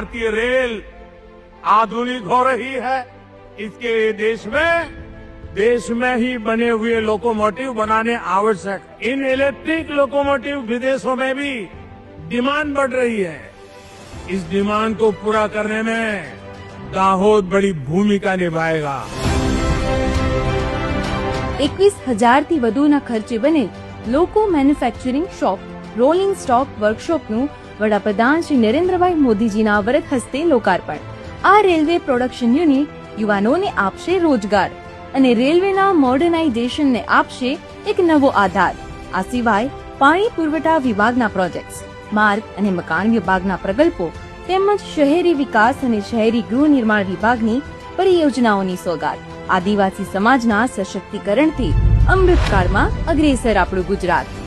भारतीय रेल आधुनिक हो रही है, इसके लिए देश में ही बने हुए लोकोमोटिव बनाने आवश्यक। इन इलेक्ट्रिक लोकोमोटिव विदेशों में भी डिमांड बढ़ रही है। इस डिमांड को पूरा करने में दाहोद बड़ी भूमिका निभाएगा। 21,000 થી વધુના ખર્ચે બનેલ લોકો મેન્યુફેક્ચરિંગ શોપ રોલિંગ સ્ટોક વર્કશોપનું વડાપ્રધાન શ્રી નરેન્દ્રભાઈ મોદીજીના વરદ હસ્તે લોકાર્પણ। આ રેલવે પ્રોડક્શન યુનિટ યુવાનોને આપશે રોજગાર અને રેલવેના મોડર્નાઇઝેશનને આપશે એક નવો આધાર। આ સિવાય પાણી પુરવઠા વિભાગના પ્રોજેક્ટ્સ, માર્ગ અને મકાન વિભાગના પ્રકલ્પો તેમજ શહેરી વિકાસ અને શહેરી ગૃહ નિર્માણ વિભાગની પરિયોજનાઓની સોગાદ। આદિવાસી સમાજના સશક્તિકરણથી અમૃતકાળમાં અગ્રેસર આપણું ગુજરાત।